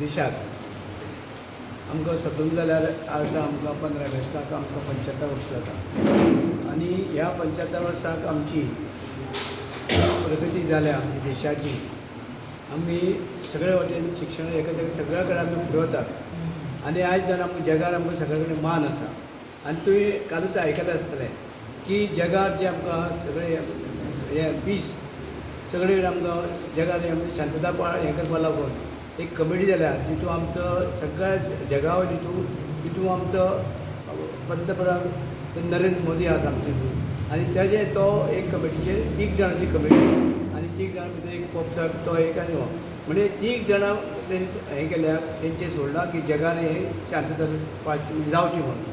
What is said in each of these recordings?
देशाक आमकां स्वतंत्र जाल्यार आज आमकां 15 ऑगस्टाक आमकां 75 वर्सां जाता आनी ह्या 75 वर्साक आमची प्रगती जाल्या देशाची. आमी सगळे वटेन शिक्षण एका सगळ्या कडेन आमी फुडें वतात आनी आयज जावन आमकां जगार आमकां सगळे कडेन मान आसा. आनी तुवें कालच आयकलें आसतलें की जगार जे आमकां सगळे हे पीस सगळे कडेन आमकां जगार आमची शांतता हें करपा लागून एक कमिटी जाल्या तितून आमचो सगळ्या जगा वयली तितून आमचो पंतप्रधान नरेंद्र मोदी आसा आमचे हितून आनी तेजे तो एक कमिटीचेर 3 जाणांची कमिटी आनी 3 जाणां भितर एक पोप साहेब तो एक आनी हो म्हणजे 3 जाणां हें केल्यार तेंचे सोडलां की जगान हें शांतता जावची म्हणून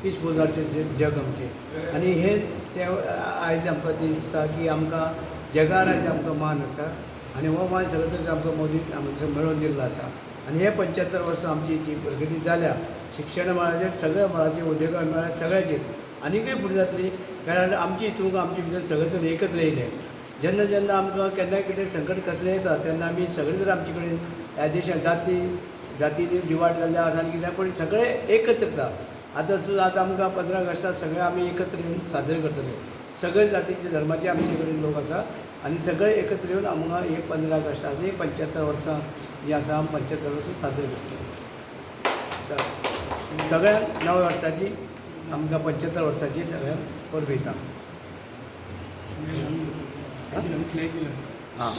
पिसफूल जावचें जग आमचें. आनी हें ते आयज आमकां दिसता की आमकां जगार आयज आमकां मान आसा आनी हो मान सगळो आमकां मोदी आमकां मेळोवन दिल्लो आसा. आनी हे 75 वर्सां आमची जी प्रगती जाल्या शिक्षण मळाचेर सगळ्या मळाचेर उद्योगा मळार सगळ्याचेर आनीकय फुडें जातली कारण आमची हितून आमचे भितर सगळे तर एकत्र येयले. जेन्ना जेन्ना आमकां केन्नाय कितें संकट कसलें येता तेन्ना आमी सगळे जर आमचे कडेन ह्या देशांत जाती डिवायड जाल्ले आसा आनी कितें पूण सगळे एकत्र येता. आतां सुद्दां आतां आमकां 15 ऑगस्टाक सगळे आमी एकत्र येवन साजरे करतले. सगळे जातीचे धर्माचे आमचे कडेन लोक आसा आनी सगळे एकत्र येवन आमकां हे 15 ऑगस्टाची 75 वर्सां जी आसा 75 वर्सां साजरे करतले. सगळ्यांक नव्या वर्साची आमकां 75 वर्साची सगळ्यांक परबीता. हां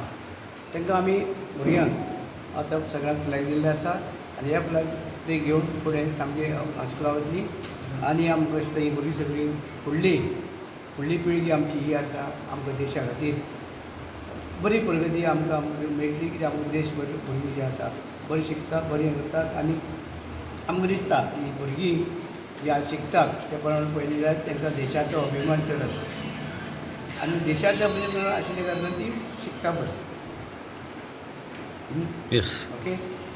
तांकां आमी भुरग्यांक आतां सगळ्यांक फ्लॅग दिल्ले आसा आनी हे फ्लॅग ते घेवन फुडें सामके हायस्कुलां वतली आनी आमकां दिसता ही भुरगीं सगळीं फुडली पिळगी आमची ही आसा आमकां देशा खातीर बरी प्रगती आमकां मेळटली कित्याक आमकां देश भुरगीं जी आसा बरी शिकतात बरी हें करतात आनी आमकां दिसता ही भुरगीं जी आज शिकतात ते प्रमाणे पयलीं जायत तांकां देशाचो अभिमान चड आसा आनी देशाचो अभिमान आशिल्ल्या कारणान ती शिकता बरें. Yes. ओके.